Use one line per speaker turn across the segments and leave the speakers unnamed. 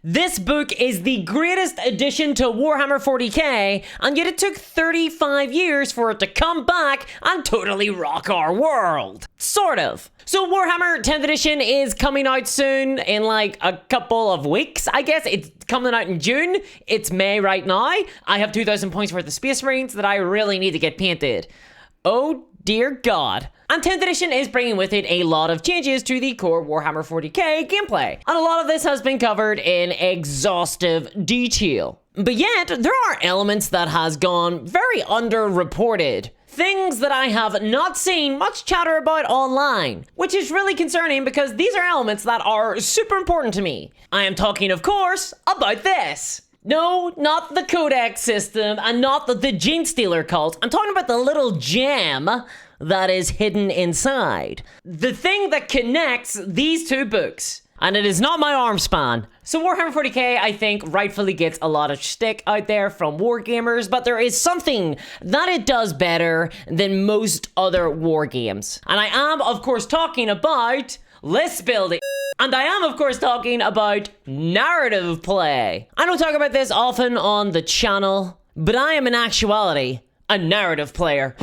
This book is the greatest addition to Warhammer 40k, and yet it took 35 years for it to come back and totally rock our world. Sort of. So Warhammer 10th edition is coming out soon in like a couple of weeks, I guess. It's coming out in June. It's May right now. I have 2,000 points worth of Space Marines that I really need to get painted. Oh dear God. And 10th edition is bringing with it a lot of changes to the core Warhammer 40k gameplay. And a lot of this has been covered in exhaustive detail. But yet, there are elements that has gone very underreported. Things that I have not seen much chatter about online, which is really concerning because these are elements that are super important to me. I am talking, of course, about this. No, not the Codex system and not the Gene Stealer cult. I'm talking about the little gem that is hidden inside. The thing that connects these two books. And it is not my arm span. So Warhammer 40k, I think, rightfully gets a lot of shtick out there from wargamers, but there is something that it does better than most other war games. And I am, of course, talking about list building. And I am, of course, talking about narrative play. I don't talk about this often on the channel, but I am in actuality a narrative player.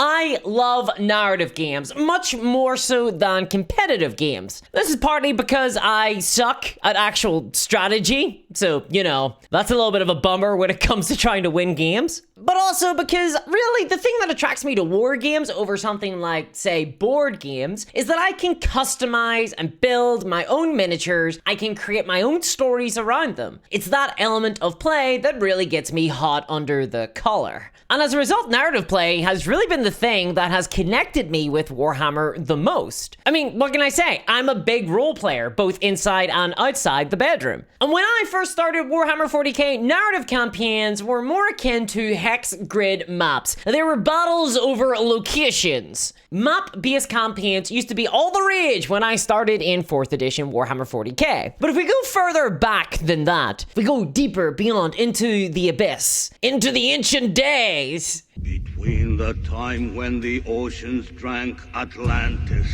I love narrative games, much more so than competitive games. This is partly because I suck at actual strategy, so, you know, that's a little bit of a bummer when it comes to trying to win games. But also because, really, the thing that attracts me to war games over something like, say, board games, is that I can customize and build my own miniatures. I can create my own stories around them. It's that element of play that really gets me hot under the collar. And as a result, narrative play has really been the thing that has connected me with Warhammer the most. I mean, what can I say? I'm a big role player, both inside and outside the bedroom. And when I first started Warhammer 40k, narrative campaigns were more akin to hex grid maps. They were battles over locations. Map-based campaigns used to be all the rage when I started in 4th edition Warhammer 40k. But if we go further back than that, if we go deeper beyond into the abyss, into the ancient days.
Between the time when the oceans drank Atlantis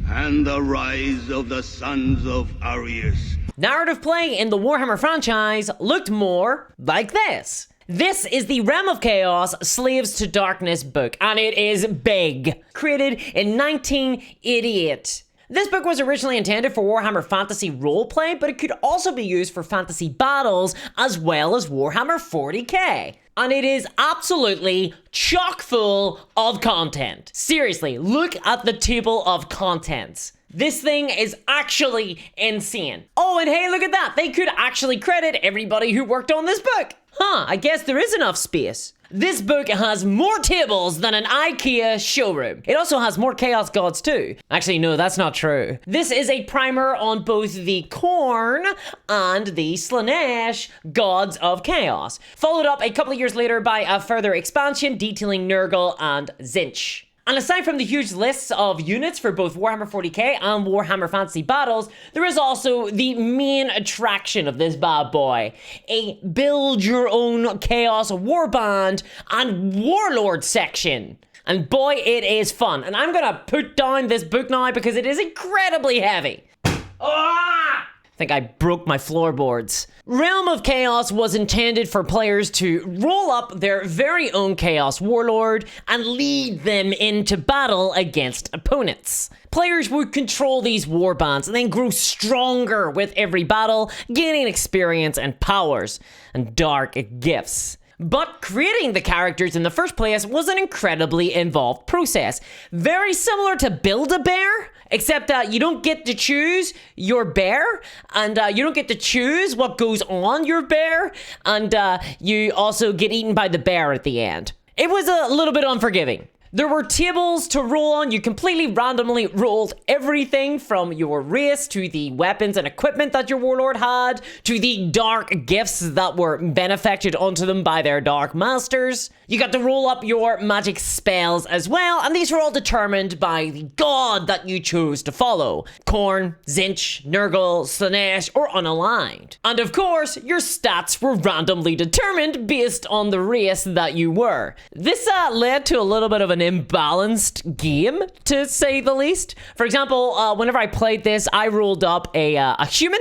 and the rise of the sons of Arius,
narrative play in the Warhammer franchise looked more like this. This is the Realm of Chaos Slaves to Darkness book, and it is big. Created in 1988. This book was originally intended for Warhammer Fantasy roleplay, but it could also be used for fantasy battles as well as Warhammer 40k. And it is absolutely chock full of content. Seriously, look at the table of contents. This thing is actually insane. Oh, and hey, look at that. They could actually credit everybody who worked on this book. Huh, I guess there is enough space. This book has more tables than an IKEA showroom. It also has more Chaos Gods too. Actually, no, that's not true. This is a primer on both the Khorne and the Slaanesh Gods of Chaos, followed up a couple of years later by a further expansion detailing Nurgle and Tzeentch. And aside from the huge lists of units for both Warhammer 40k and Warhammer Fantasy Battles, there is also the main attraction of this bad boy. A build your own Chaos Warband and Warlord section. And boy, it is fun. And I'm gonna put down this book now because it is incredibly heavy. Ah! I think I broke my floorboards. Realm of Chaos was intended for players to roll up their very own Chaos Warlord and lead them into battle against opponents. Players would control these warbands and then grow stronger with every battle, gaining experience and powers and dark gifts. But creating the characters in the first place was an incredibly involved process. Very similar to Build-A-Bear, except you don't get to choose your bear, and you don't get to choose what goes on your bear, and you also get eaten by the bear at the end. It was a little bit unforgiving. There were tables to roll on. You completely randomly rolled everything from your race to the weapons and equipment that your warlord had to the dark gifts that were benefacted onto them by their dark masters. You got to roll up your magic spells as well, and these were all determined by the god that you chose to follow. Khorne, Tzeentch, Nurgle, Slaanesh, or unaligned. And of course, your stats were randomly determined based on the race that you were. This led to a little bit of an imbalanced game, to say the least. For example, whenever I played this, I rolled up a human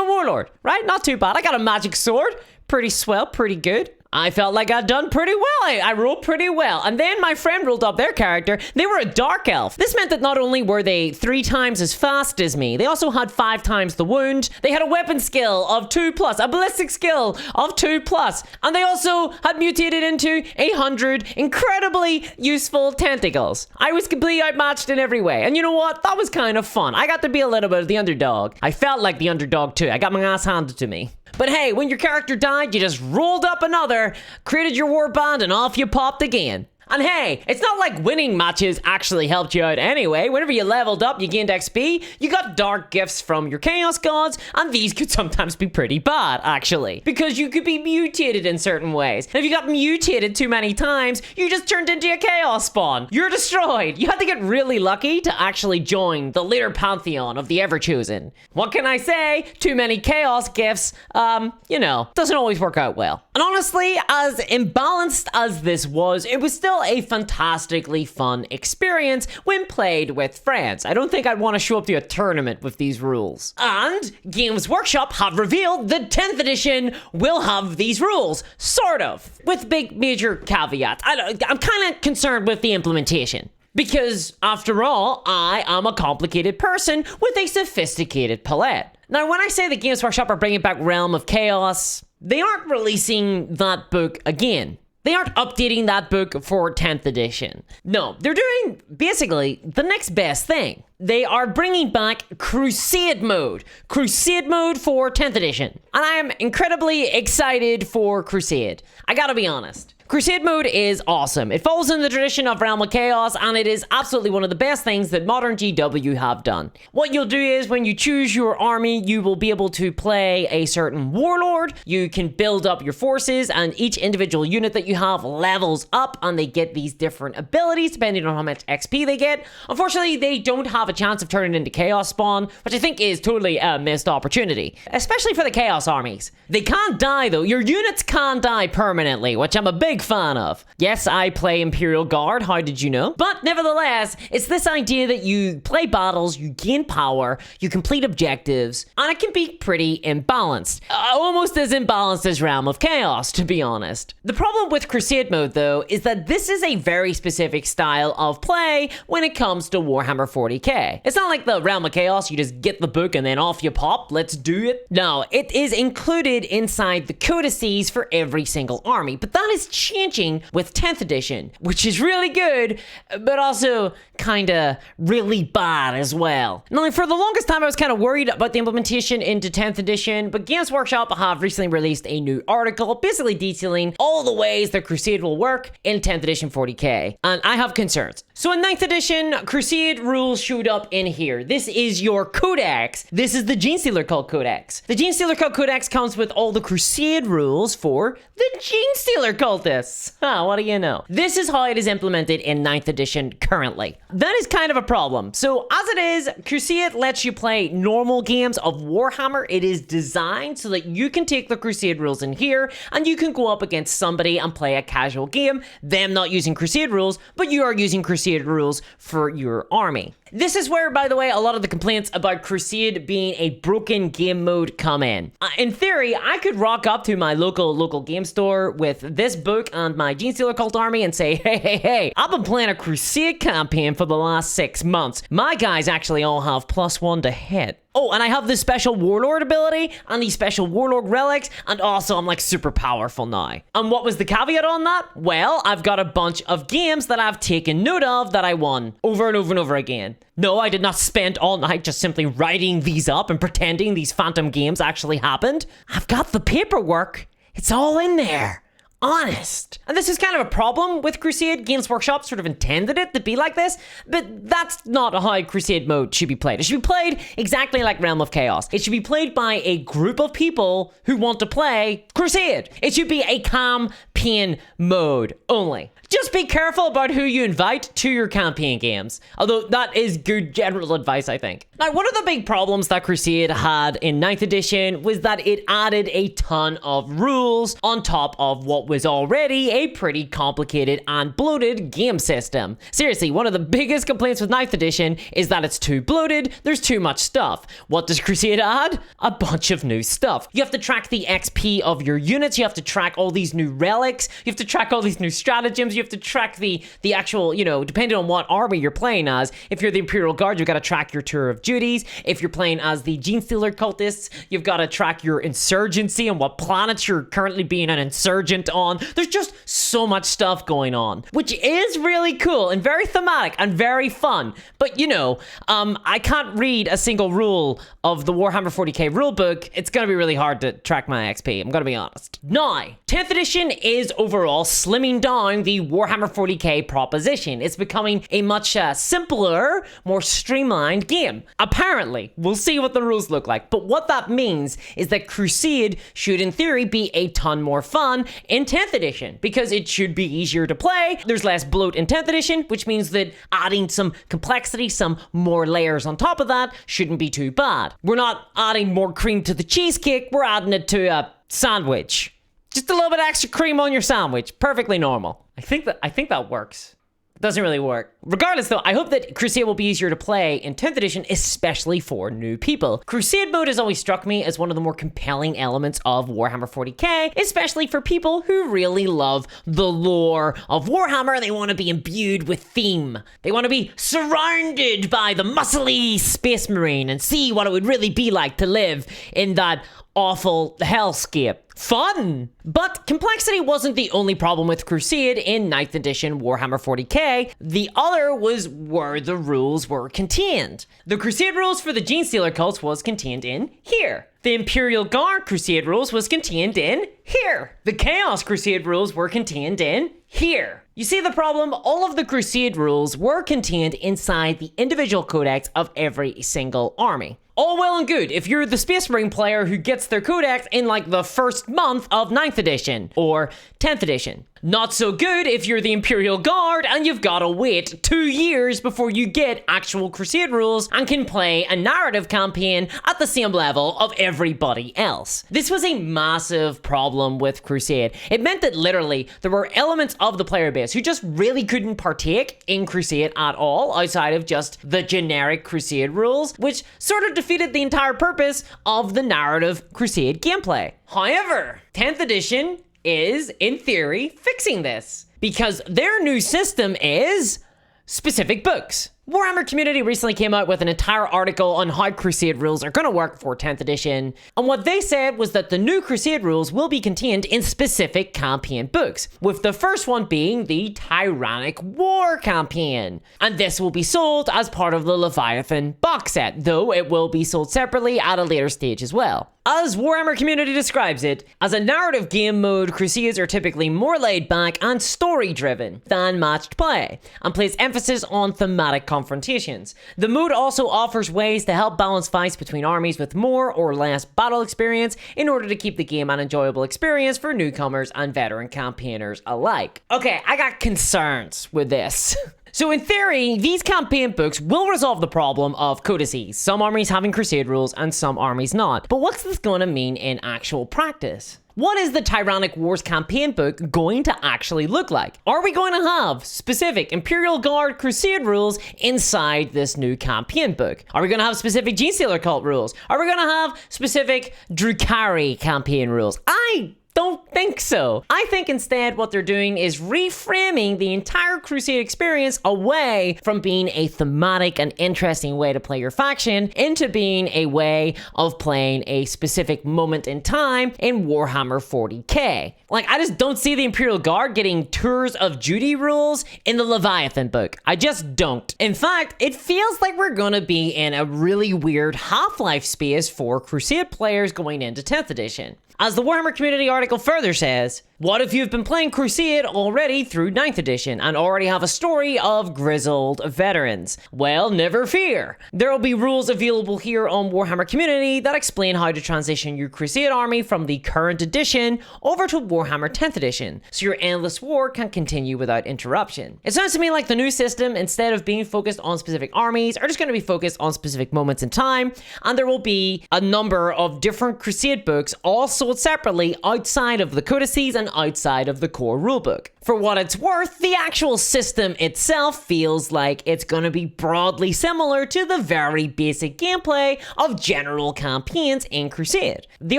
warlord, right? Not too bad. I got a magic sword. Pretty swell, pretty good. I felt like I'd done pretty well. I rolled pretty well. And then my friend rolled up their character. They were a dark elf. This meant that not only were they 3 times as fast as me, they also had 5 times the wound. They had a weapon skill of 2+, a ballistic skill of 2+, and they also had mutated into 100 incredibly useful tentacles. I was completely outmatched in every way. And you know what? That was kind of fun. I got to be a little bit of the underdog. I felt like the underdog too. I got my ass handed to me. But hey, when your character died, you just rolled up another, created your warband, and off you popped again. And hey, it's not like winning matches actually helped you out anyway. Whenever you leveled up, you gained XP, you got dark gifts from your Chaos Gods, and these could sometimes be pretty bad, actually. Because you could be mutated in certain ways. And if you got mutated too many times, you just turned into a Chaos spawn. You're destroyed. You had to get really lucky to actually join the later pantheon of the Ever-Chosen. What can I say? Too many Chaos gifts, doesn't always work out well. And honestly, as imbalanced as this was, it was still a fantastically fun experience when played with friends. I don't think I'd want to show up to a tournament with these rules. And Games Workshop have revealed that 10th edition will have these rules, sort of, with big major caveats. I'm kind of concerned with the implementation. Because, after all, I am a complicated person with a sophisticated palette. Now, when I say the Games Workshop are bringing back Realm of Chaos, they aren't releasing that book again. They aren't updating that book for 10th edition. No, they're doing basically the next best thing. They are bringing back Crusade mode. Crusade mode for 10th edition. And I am incredibly excited for Crusade. I gotta be honest. Crusade mode is awesome. It follows in the tradition of Realm of Chaos, and it is absolutely one of the best things that modern GW have done. What you'll do is, when you choose your army, you will be able to play a certain warlord. You can build up your forces, and each individual unit that you have levels up, and they get these different abilities depending on how much XP they get. Unfortunately, they don't have a chance of turning into Chaos Spawn, which I think is totally a missed opportunity, especially for the Chaos armies. They can't die though. Your units can't die permanently, which I'm a big fan of. Yes, I play Imperial Guard, how did you know? But nevertheless, it's this idea that you play battles, you gain power, you complete objectives, and it can be pretty imbalanced. Almost as imbalanced as Realm of Chaos, to be honest. The problem with Crusade mode, though, is that this is a very specific style of play when it comes to Warhammer 40k. It's not like the Realm of Chaos, you just get the book and then off you pop, let's do it. No, it is included inside the codices for every single army, but that is changing with 10th edition, which is really good, but also kinda really bad as well. Now, for the longest time, I was kind of worried about the implementation into 10th edition, but Games Workshop have recently released a new article basically detailing all the ways that Crusade will work in 10th edition 40k, and I have concerns. So in 9th edition, Crusade rules showed up in here. This is your codex. This is the Genestealer Cult Codex. The Genestealer Cult Codex comes with all the Crusade rules for the Genestealer cultists. What do you know? This is how it is implemented in 9th edition currently. That is kind of a problem. So as it is, Crusade lets you play normal games of Warhammer. It is designed so that you can take the Crusade rules in here and you can go up against somebody and play a casual game, them not using Crusade rules, but you are using Crusade rules for your army. This is where, by the way, a lot of the complaints about Crusade being a broken game mode come in. In theory, I could rock up to my local game store with this book and my Genestealer Cult army and say, hey, I've been playing a Crusade campaign for the last 6 months. My guys actually all have +1 to hit. Oh, and I have this special Warlord ability and these special Warlord relics, and also I'm like super powerful now. And what was the caveat on that? Well, I've got a bunch of games that I've taken note of that I won over and over and over again. No, I did not spend all night just simply writing these up and pretending these phantom games actually happened. I've got the paperwork. It's all in there. Honest. And this is kind of a problem with Crusade. Games Workshop sort of intended it to be like this, but that's not how Crusade mode should be played. It should be played exactly like Realm of Chaos. It should be played by a group of people who want to play Crusade. It should be a campaign mode only. Just be careful about who you invite to your campaign games. Although that is good general advice, I think. Now, one of the big problems that Crusade had in 9th edition was that it added a ton of rules on top of what was already a pretty complicated and bloated game system. Seriously, one of the biggest complaints with 9th edition is that it's too bloated, there's too much stuff. What does Crusade add? A bunch of new stuff. You have to track the XP of your units, you have to track all these new relics, you have to track all these new stratagems, you have to track the actual, depending on what army you're playing as. If you're the Imperial Guard, you've got to track your tour of duties. If you're playing as the Genestealer cultists, you've got to track your insurgency and what planets you're currently being an insurgent on. There's just so much stuff going on, which is really cool and very thematic and very fun. But I can't read a single rule of the Warhammer 40k rulebook. It's gonna be really hard to track my XP, I'm gonna be honest. Now, 10th edition is overall slimming down the Warhammer 40k proposition. It's becoming a much simpler, more streamlined game. Apparently, we'll see what the rules look like. But what that means is that Crusade should, in theory, be a ton more fun in 10th edition because it should be easier to play. There's less bloat in 10th edition, which means that adding some complexity, some more layers on top of that shouldn't be too bad. We're not adding more cream to the cheesecake, we're adding it to a sandwich. Just a little bit extra cream on your sandwich. Perfectly normal. I think that works. It doesn't really work. Regardless though, I hope that Crusade will be easier to play in 10th edition, especially for new people. Crusade mode has always struck me as one of the more compelling elements of Warhammer 40k, especially for people who really love the lore of Warhammer. They want to be imbued with theme. They want to be surrounded by the muscly space marine and see what it would really be like to live in that awful hellscape. Fun! But complexity wasn't the only problem with Crusade in 9th edition Warhammer 40k. The other was where the rules were contained. The Crusade rules for the Genestealer cults was contained in here. The Imperial Guard Crusade rules was contained in here. The Chaos Crusade rules were contained in here. You see the problem? All of the Crusade rules were contained inside the individual codex of every single army. All well and good if you're the Space Marine player who gets their codex in like the first month of 9th edition or 10th edition. Not so good if you're the Imperial Guard and you've gotta wait 2 years before you get actual Crusade rules and can play a narrative campaign at the same level of everybody else. This was a massive problem with Crusade. It meant that literally there were elements of the player base who just really couldn't partake in Crusade at all outside of just the generic Crusade rules, which sort of defeated the entire purpose of the narrative Crusade gameplay. However, 10th edition is, in theory, fixing this because their new system is specific books. Warhammer Community recently came out with an entire article on how Crusade rules are going to work for 10th edition, and what they said was that the new Crusade rules will be contained in specific campaign books, with the first one being the Tyrannic War campaign. And this will be sold as part of the Leviathan box set, though it will be sold separately at a later stage as well. As Warhammer Community describes it, as a narrative game mode, Crusades are typically more laid back and story-driven than matched play, and place emphasis on thematic confrontations. The mode also offers ways to help balance fights between armies with more or less battle experience in order to keep the game an enjoyable experience for newcomers and veteran campaigners alike. Okay, I got concerns with this. So in theory, these campaign books will resolve the problem of codices, some armies having Crusade rules and some armies not. But what's this going to mean in actual practice? What is the Tyrannic Wars campaign book going to actually look like? Are we going to have specific Imperial Guard Crusade rules inside this new campaign book? Are we going to have specific Genestealer cult rules? Are we going to have specific Drukhari campaign rules? I don't think so. I think instead what they're doing is reframing the entire Crusade experience away from being a thematic and interesting way to play your faction into being a way of playing a specific moment in time in Warhammer 40k. Like, I just don't see the Imperial Guard getting tours of duty rules in the Leviathan book. I just don't. In fact, it feels like we're gonna be in a really weird Half-Life space for Crusade players going into 10th edition. As the Warhammer Community article further says, What if you've been playing Crusade already through 9th edition and already have a story of grizzled veterans? Well, never fear. There will be rules available here on Warhammer Community that explain how to transition your Crusade army from the current edition over to Warhammer 10th edition, so your endless war can continue without interruption. It sounds to me like the new system, instead of being focused on specific armies, are just going to be focused on specific moments in time, and there will be a number of different Crusade books all sold separately outside of the codices and outside of the core rulebook. For what it's worth, the actual system itself feels like it's going to be broadly similar to the very basic gameplay of general campaigns in Crusade. The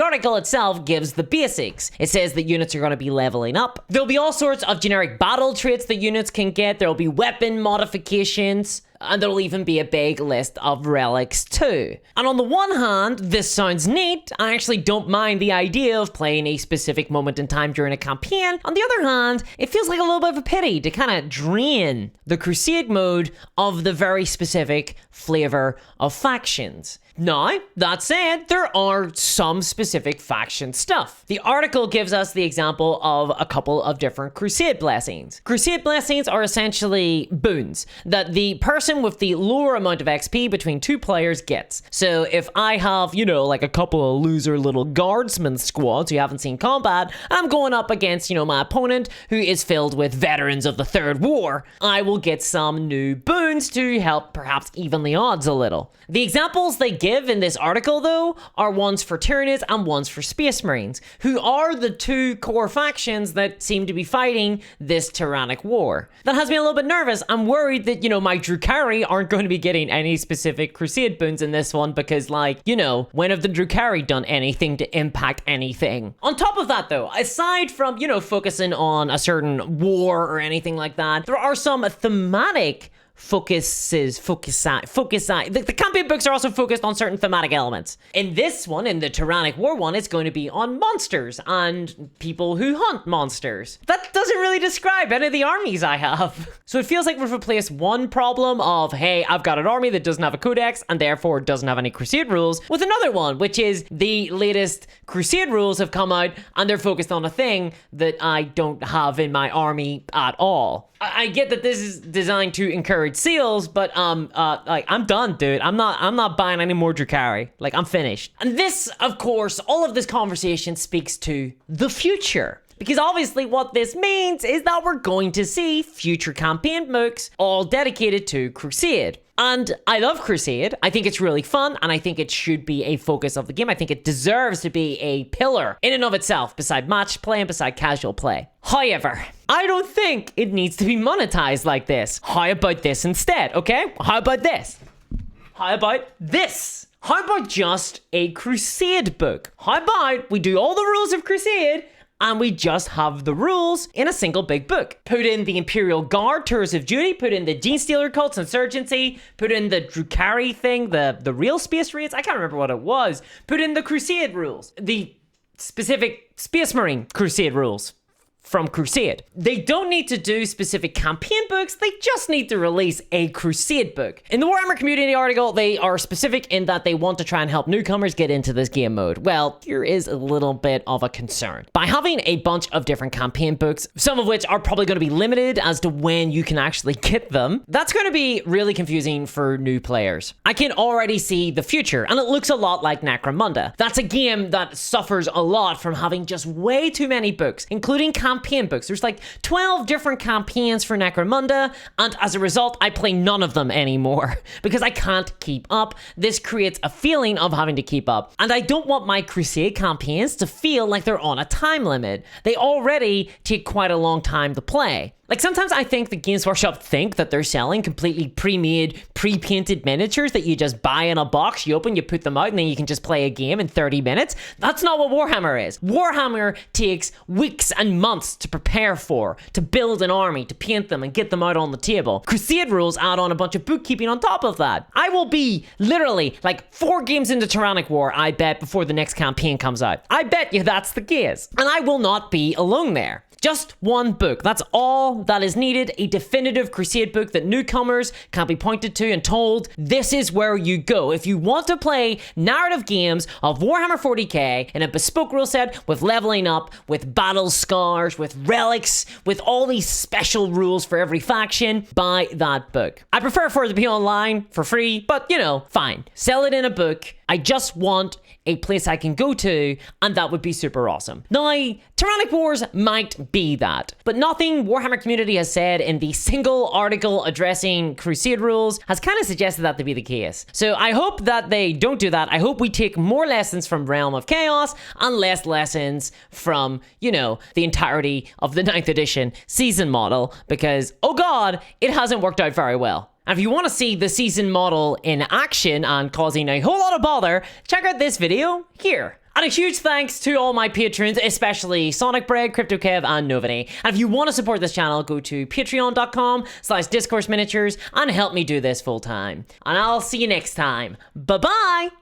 article itself gives the basics. It says that units are going to be leveling up. There'll be all sorts of generic battle traits that units can get. There'll be weapon modifications. And there'll even be a big list of relics too. And on the one hand, this sounds neat. I actually don't mind the idea of playing a specific moment in time during a campaign. On the other hand, it feels like a little bit of a pity to kind of drain the Crusade mode of the very specific flavor of factions. Now, that said, there are some specific faction stuff. The article gives us the example of a couple of different Crusade blessings. Crusade blessings are essentially boons that the person with the lower amount of XP between two players gets. So if I have, like a couple of loser little guardsmen squads who haven't seen combat, I'm going up against, my opponent who is filled with veterans of the Third War, I will get some new boons to help perhaps even the odds a little. The examples they give in this article, though, are ones for Tyranids and ones for Space Marines, who are the two core factions that seem to be fighting this tyrannic war. That has me a little bit nervous. I'm worried that, my Drukhari aren't going to be getting any specific Crusade boons in this one because, when have the Drukhari done anything to impact anything? On top of that, though, aside from, focusing on a certain war or anything like that, there are some thematic focusi. The campaign books are also focused on certain thematic elements. In this one, in the Tyrannic War one, it's going to be on monsters and people who hunt monsters. That doesn't really describe any of the armies I have. So it feels like we've replaced one problem of, hey, I've got an army that doesn't have a codex and therefore doesn't have any Crusade rules, with another one, which is the latest Crusade rules have come out and they're focused on a thing that I don't have in my army at all. I get that this is designed to encourage seals, but I'm done, dude. I'm not buying any more Drukhari. I'm finished. And this, of course, all of this conversation speaks to the future. Because obviously what this means is that we're going to see future campaign books all dedicated to Crusade. And I love Crusade. I think it's really fun, and I think it should be a focus of the game. I think it deserves to be a pillar in and of itself, beside match play and beside casual play. However, I don't think it needs to be monetized like this. How about this instead, okay? How about this? How about this? How about just a Crusade book? How about we do all the rules of Crusade and we just have the rules in a single big book? Put in the Imperial Guard Tours of Duty, put in the Genestealer Cults Insurgency, put in the Drukhari thing, the real space raids, I can't remember what it was. Put in the Crusade rules, the specific Space Marine Crusade rules from Crusade. They don't need to do specific campaign books, they just need to release a Crusade book. In the Warhammer Community article, they are specific in that they want to try and help newcomers get into this game mode. Well, here is a little bit of a concern. By having a bunch of different campaign books, some of which are probably going to be limited as to when you can actually get them, that's going to be really confusing for new players. I can already see the future, and it looks a lot like Necromunda. That's a game that suffers a lot from having just way too many books, including campaign books. There's 12 different campaigns for Necromunda, and as a result, I play none of them anymore because I can't keep up. This creates a feeling of having to keep up, and I don't want my Crusade campaigns to feel like they're on a time limit. They already take quite a long time to play. Sometimes I think the Games Workshop think that they're selling completely pre-made, pre-painted miniatures that you just buy in a box, you open, you put them out, and then you can just play a game in 30 minutes. That's not what Warhammer is. Warhammer takes weeks and months to prepare for, to build an army, to paint them, and get them out on the table. Crusade rules add on a bunch of bookkeeping on top of that. I will be literally 4 games into Tyrannic War, I bet, before the next campaign comes out. I bet you that's the case. And I will not be alone there. Just one book. That's all all that is needed, a definitive Crusade book that newcomers can be pointed to and told, this is where you go. If you want to play narrative games of Warhammer 40k in a bespoke rule set with leveling up, with battle scars, with relics, with all these special rules for every faction, buy that book. I prefer for it to be online for free, but you know, fine. Sell it in a book. I just want a place I can go to, and that would be super awesome. Now, Tyrannic Wars might be that, but nothing Warhammer community has said in the single article addressing Crusade rules has kind of suggested that to be the case. So I hope that they don't do that. I hope we take more lessons from Realm of Chaos and less lessons from, you know, the entirety of the 9th edition season model, because, oh god, it hasn't worked out very well. And if you want to see the season model in action and causing a whole lot of bother, check out this video here. And a huge thanks to all my patrons, especially Sonic Bread, CryptoKev, and Novity. And if you want to support this channel, go to patreon.com/discourse miniatures and help me do this full time. And I'll see you next time. Bye-bye!